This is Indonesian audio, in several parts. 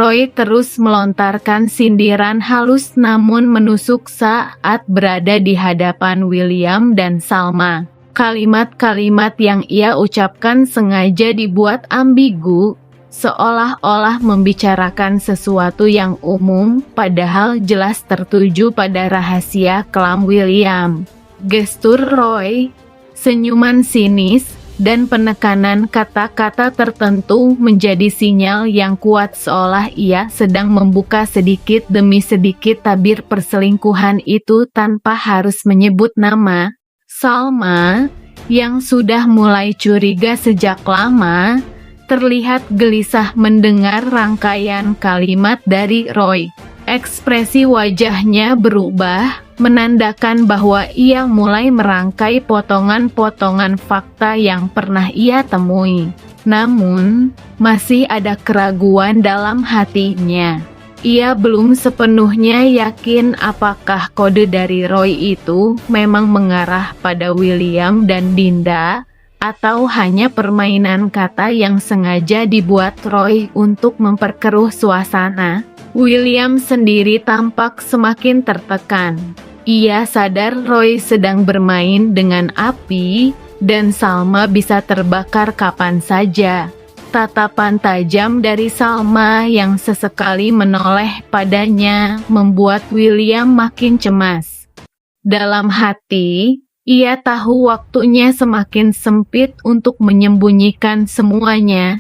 Roy terus melontarkan sindiran halus namun menusuk saat berada di hadapan William dan Salma. Kalimat-kalimat yang ia ucapkan sengaja dibuat ambigu, seolah-olah membicarakan sesuatu yang umum, padahal jelas tertuju pada rahasia kelam William. Gestur Roy, senyuman sinis, dan penekanan kata-kata tertentu menjadi sinyal yang kuat seolah ia sedang membuka sedikit demi sedikit tabir perselingkuhan itu tanpa harus menyebut nama. Salma, yang sudah mulai curiga sejak lama, terlihat gelisah mendengar rangkaian kalimat dari Roy. Ekspresi wajahnya berubah, menandakan bahwa ia mulai merangkai potongan-potongan fakta yang pernah ia temui. Namun, masih ada keraguan dalam hatinya. Ia belum sepenuhnya yakin apakah kode dari Roy itu memang mengarah pada William dan Dinda, atau hanya permainan kata yang sengaja dibuat Roy untuk memperkeruh suasana. William sendiri tampak semakin tertekan. Ia sadar Roy sedang bermain dengan api, dan Salma bisa terbakar kapan saja. Tatapan tajam dari Salma yang sesekali menoleh padanya membuat William makin cemas. Dalam hati, ia tahu waktunya semakin sempit untuk menyembunyikan semuanya.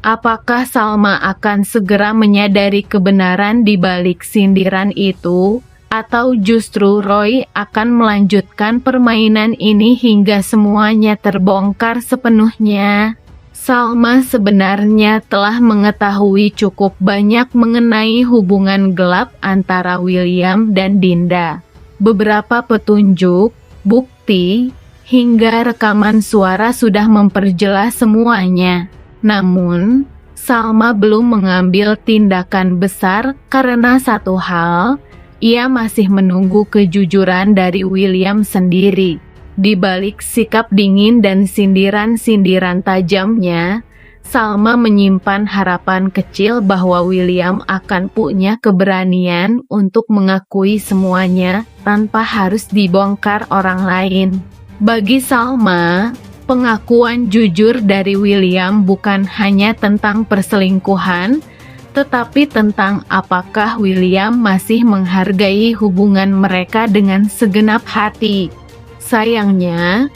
Apakah Salma akan segera menyadari kebenaran di balik sindiran itu, atau justru Roy akan melanjutkan permainan ini hingga semuanya terbongkar sepenuhnya? Salma sebenarnya telah mengetahui cukup banyak mengenai hubungan gelap antara William dan Dinda. Beberapa petunjuk, bukti, hingga rekaman suara sudah memperjelas semuanya. Namun, Salma belum mengambil tindakan besar karena satu hal, ia masih menunggu kejujuran dari William sendiri. Di balik sikap dingin dan sindiran-sindiran tajamnya, Salma menyimpan harapan kecil bahwa William akan punya keberanian untuk mengakui semuanya tanpa harus dibongkar orang lain. Bagi Salma, pengakuan jujur dari William bukan hanya tentang perselingkuhan, tetapi tentang apakah William masih menghargai hubungan mereka dengan segenap hati. Sayangnya,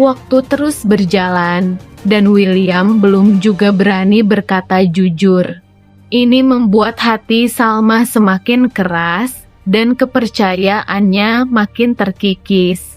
waktu terus berjalan, dan William belum juga berani berkata jujur. Ini membuat hati Salma semakin keras, dan kepercayaannya makin terkikis.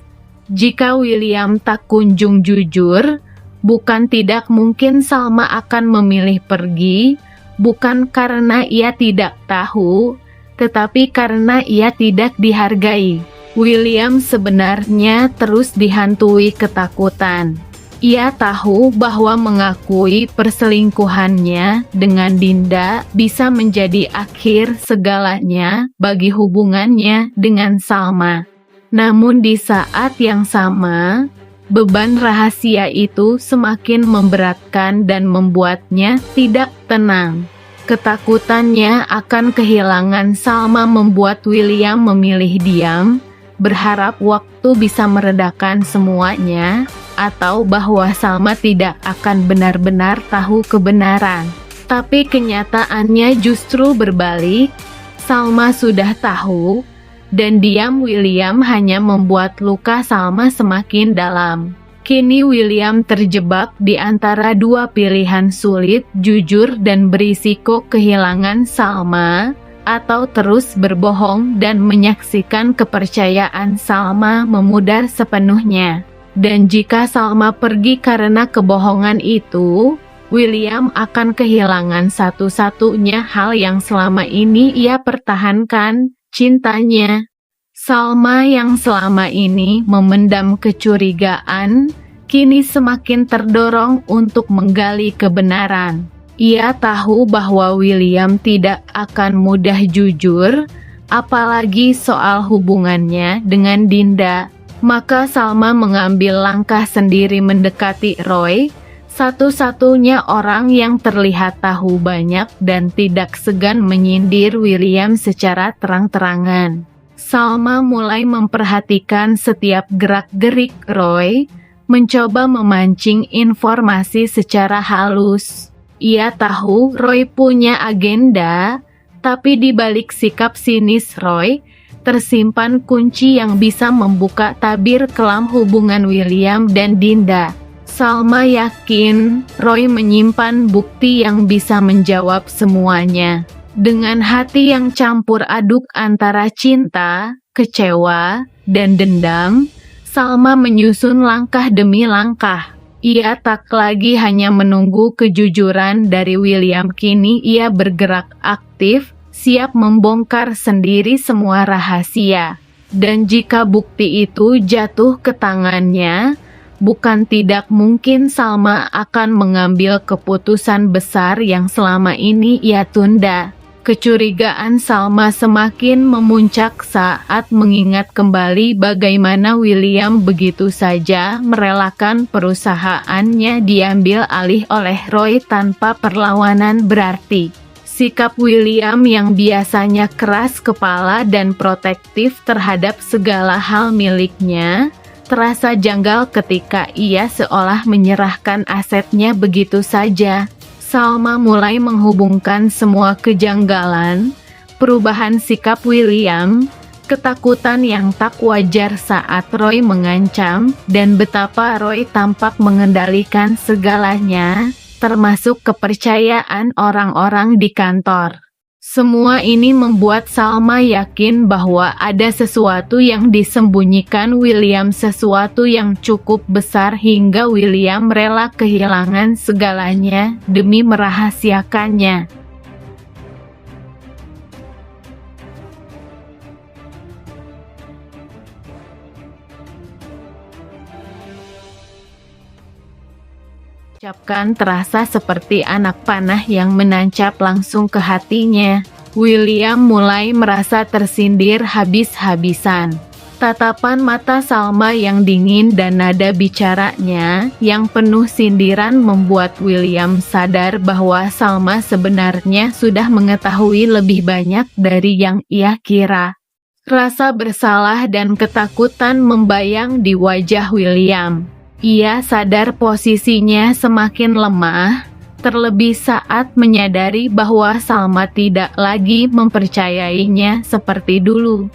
Jika William tak kunjung jujur, bukan tidak mungkin Salma akan memilih pergi, bukan karena ia tidak tahu, tetapi karena ia tidak dihargai. William sebenarnya terus dihantui ketakutan. Ia tahu bahwa mengakui perselingkuhannya dengan Dinda bisa menjadi akhir segalanya bagi hubungannya dengan Salma. Namun di saat yang sama, beban rahasia itu semakin memberatkan dan membuatnya tidak tenang. Ketakutannya akan kehilangan Salma membuat William memilih diam, berharap waktu bisa meredakan semuanya, atau bahwa Salma tidak akan benar-benar tahu kebenaran. Tapi kenyataannya justru berbalik. Salma sudah tahu, dan diam William hanya membuat luka Salma semakin dalam. Kini William terjebak di antara dua pilihan sulit, jujur dan berisiko kehilangan Salma, atau terus berbohong dan menyaksikan kepercayaan Salma memudar sepenuhnya. Dan jika Salma pergi karena kebohongan itu, William akan kehilangan satu-satunya hal yang selama ini ia pertahankan, cintanya. Salma yang selama ini memendam kecurigaan, kini semakin terdorong untuk menggali kebenaran. Ia tahu bahwa William tidak akan mudah jujur, apalagi soal hubungannya dengan Dinda. Maka Salma mengambil langkah sendiri mendekati Roy, Satu-satunya orang yang terlihat tahu banyak dan tidak segan menyindir William secara terang-terangan. Salma mulai memperhatikan setiap gerak-gerik Roy, mencoba memancing informasi secara halus. Ia tahu Roy punya agenda, tapi di balik sikap sinis Roy, tersimpan kunci yang bisa membuka tabir kelam hubungan William dan Dinda. Salma yakin Roy menyimpan bukti yang bisa menjawab semuanya. Dengan hati yang campur aduk antara cinta, kecewa, dan dendam, Salma menyusun langkah demi langkah. Ia tak lagi hanya menunggu kejujuran dari William, kini ia bergerak aktif, siap membongkar sendiri semua rahasia. Dan jika bukti itu jatuh ke tangannya, bukan tidak mungkin Salma akan mengambil keputusan besar yang selama ini ia tunda. Kecurigaan Salma semakin memuncak saat mengingat kembali bagaimana William begitu saja merelakan perusahaannya diambil alih oleh Roy tanpa perlawanan berarti. Sikap William yang biasanya keras kepala dan protektif terhadap segala hal miliknya, terasa janggal ketika ia seolah menyerahkan asetnya begitu saja. Salma mulai menghubungkan semua kejanggalan, perubahan sikap William, ketakutan yang tak wajar saat Roy mengancam, dan betapa Roy tampak mengendalikan segalanya, termasuk kepercayaan orang-orang di kantor. Semua ini membuat Salma yakin bahwa ada sesuatu yang disembunyikan William, sesuatu yang cukup besar hingga William rela kehilangan segalanya demi merahasiakannya. Ucapkan terasa seperti anak panah yang menancap langsung ke hatinya. William mulai merasa tersindir habis-habisan. Tatapan mata Salma yang dingin dan nada bicaranya yang penuh sindiran membuat William sadar bahwa Salma sebenarnya sudah mengetahui lebih banyak dari yang ia kira. Rasa bersalah dan ketakutan membayang di wajah William. Ia sadar posisinya semakin lemah, terlebih saat menyadari bahwa Salma tidak lagi mempercayainya seperti dulu.